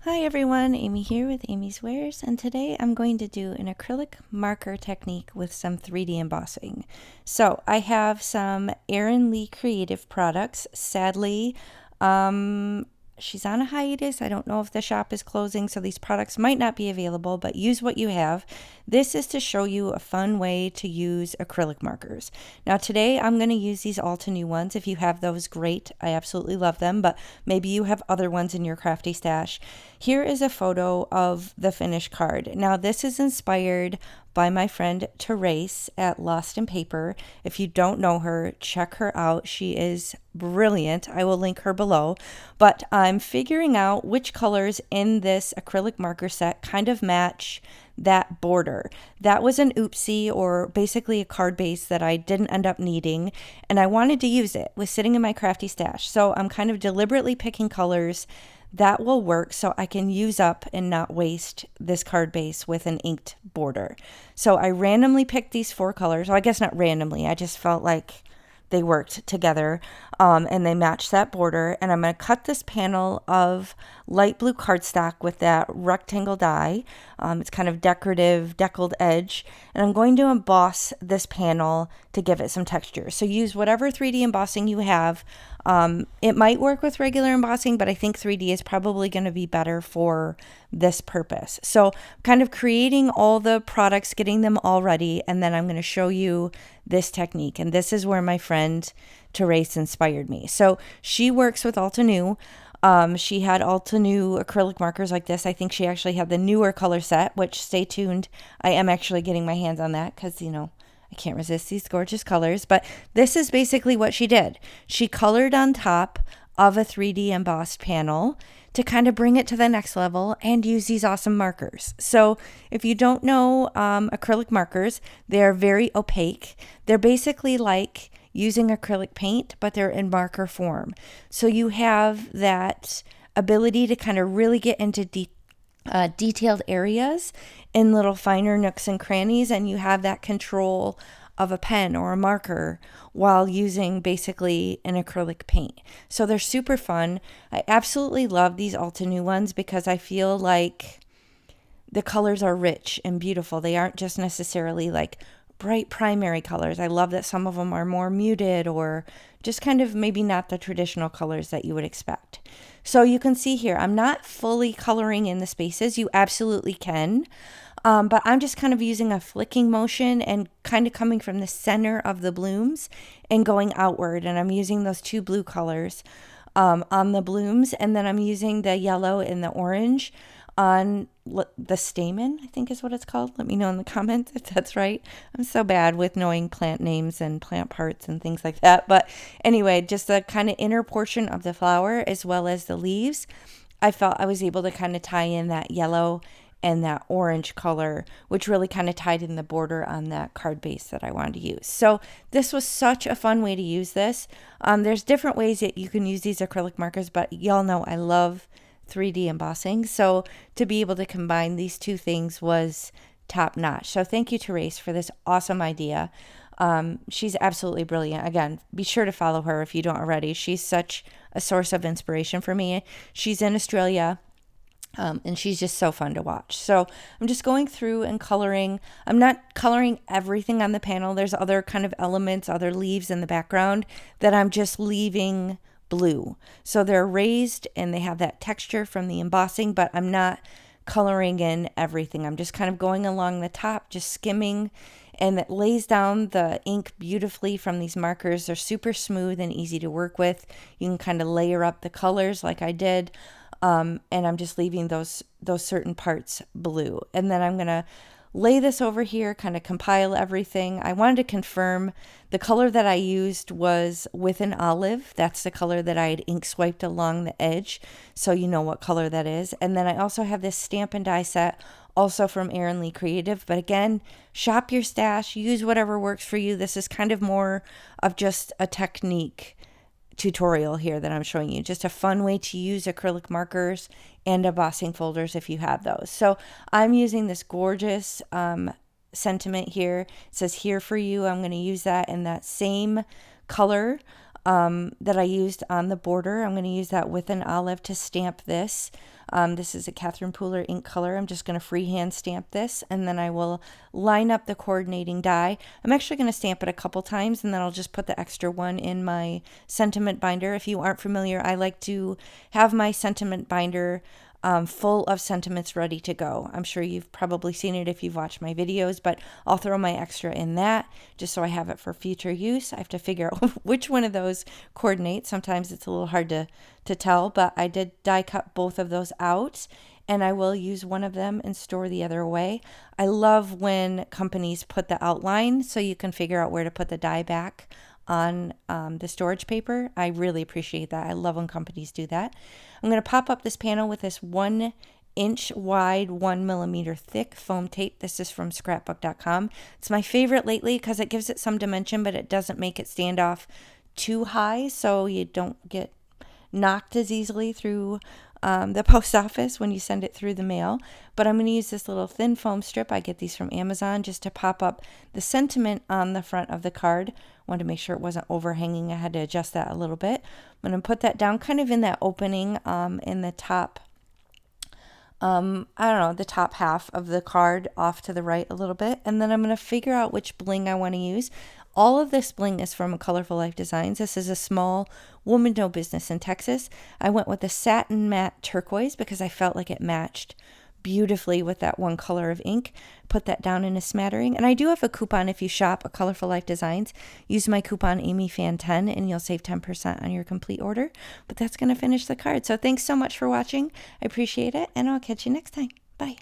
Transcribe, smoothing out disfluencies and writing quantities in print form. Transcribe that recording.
Hi everyone, Amy here with Amy's Wares, and today I'm going to do an acrylic marker technique with some 3D embossing. So I have some Erin Lee Creative products. Sadly, she's on a hiatus. I don't know if the shop is closing, so these products might not be available, but use what you have. This is to show you a fun way to use acrylic markers. Now today I'm going to use these 𝗤𝗂𝗄 ones. If you have those, great. I absolutely love them, but maybe you have other ones in your crafty stash. Here is a photo of the finished card. Now this is inspired by my friend 𝘄𝗄𝗄𝗄 at Lost in Paper. If you don't know her, check her out. She is brilliant. I will link her below. But I'm figuring out which colors in this acrylic marker set kind of match that border. That was an 𝗵𝗶𝗄𝐿, or basically a card base that I didn't end up needing, and I wanted to use it. It was sitting in my crafty stash. So I'm kind of deliberately picking colors that will work so I can use up and not waste this card base with an inked border. So I randomly picked these 4 colors. Well, I guess not randomly. I just felt like they worked together and they matched that border. And I'm going to cut this panel of light blue cardstock with that rectangle die. It's kind of decorative, deckled edge. And I'm going to emboss this panel to give it some texture. So use whatever 3D embossing you have. It might work with regular embossing, but I think 3D is probably going to be better for this purpose. So kind of creating all the products, getting them all ready, and then I'm going to show you this technique. And this is where my friend 𝘄𝗄𝗄𝗄 inspired me. So she works with 𝗤𝗂𝗄. She had 𝗤𝗂𝗄 acrylic markers like this. I think she actually had the newer color set, which, stay tuned. I am actually getting my hands on that because, you know, I can't resist these gorgeous colors. But this is basically what she did. She colored on top of a 3D embossed panel to kind of bring it to the next level and use these awesome markers. So if you don't know acrylic markers, they're very opaque. They're basically like using acrylic paint, but they're in marker form. So you have that ability to kind of really get into detailed areas in little finer nooks and crannies, and you have that control of a pen or a marker while using basically an acrylic paint. So they're super fun. I absolutely love these 𝗤𝗂𝗄 ones because I feel like the colors are rich and beautiful. They aren't just necessarily like bright primary colors. I love that some of them are more muted or just kind of maybe not the traditional colors that you would expect. So you can see here, I'm not fully coloring in the spaces. You absolutely can. But I'm just kind of using a flicking motion and kind of coming from the center of the blooms and going outward. And I'm using those 2 blue colors on the blooms. And then I'm using the yellow and the orange on the stamen, I think is what it's called. Let me know in the comments if that's right. I'm so bad with knowing plant names and plant parts and things like that. But anyway, just the kind of inner portion of the flower as well as the leaves. I felt I was able to kind of tie in that yellow and that orange color, which really kind of tied in the border on that card base that I wanted to use. So this was such a fun way to use this. There's different ways that you can use these acrylic markers, but y'all know I love 3D embossing. So to be able to combine these 2 things was top notch. So thank you 𝘄𝗄𝗄𝗄 for this awesome idea. She's absolutely brilliant. Again, be sure to follow her if you don't already. She's such a source of inspiration for me. She's in Australia. And she's just so fun to watch. So I'm just going through and coloring. I'm not coloring everything on the panel. There's other kind of elements, other leaves in the background that I'm just leaving blue. So they're raised and they have that texture from the embossing, but I'm not coloring in everything. I'm just kind of going along the top, just skimming, and it lays down the ink beautifully from these markers. They're super smooth and easy to work with. You can kind of layer up the colors like I did. And I'm just leaving those certain parts blue. And then I'm going to lay this over here, kind of compile everything. I wanted to confirm the color that I used was with an olive. That's the color that I had ink swiped along the edge, so you know what color that is. And then I also have this stamp and die set, also from Erin Lee Creative. But again, shop your stash, use whatever works for you. This is kind of more of just a technique tutorial here that I'm showing you. Just a fun way to use acrylic markers and embossing folders if you have those. So I'm using this gorgeous sentiment here. It says "here for you." I'm going to use that in that same color that I used on the border. I'm going to use that with an olive to stamp this. This is a 𝘄𝘄𝘄𝗄 ink color. I'm just going to freehand stamp this, and then I will line up the coordinating die. I'm actually going to stamp it a couple times, and then I'll just put the extra one in my sentiment binder. If you aren't familiar, I like to have my sentiment binder full of sentiments ready to go. I'm sure you've probably seen it if you've watched my videos, but I'll throw my extra in that just so I have it for future use. I have to figure out which one of those coordinates. Sometimes it's a little hard to tell, but I did die cut both of those out, and I will use one of them and store the other away. I love when companies put the outline so you can figure out where to put the die back on the storage paper. I really appreciate that. I love when companies do that. I'm going to pop up this panel with this 1 inch wide, 1 millimeter thick foam tape. This is from scrapbook.com. It's my favorite lately because it gives it some dimension, but it doesn't make it stand off too high, so you don't get knocked as easily through the post office when you send it through the mail. But I'm going to use this little thin foam strip. I get these from Amazon just to pop up the sentiment on the front of the card. Wanted to make sure it wasn't overhanging. I had to adjust that a little bit. I'm going to put that down kind of in that opening in the top, I don't know, the top half of the card off to the right a little bit. And then I'm going to figure out which bling I want to use. All of this bling is from Colorful Life Designs. This is a small woman-owned business in Texas. I went with the satin matte turquoise because I felt like it matched beautifully with that one color of ink. Put that down in a smattering. And I do have a coupon if you shop at Colorful Life Designs. Use my coupon AmyFan10 and you'll save 10% on your complete order. But that's going to finish the card. So thanks so much for watching. I appreciate it, and I'll catch you next time. Bye.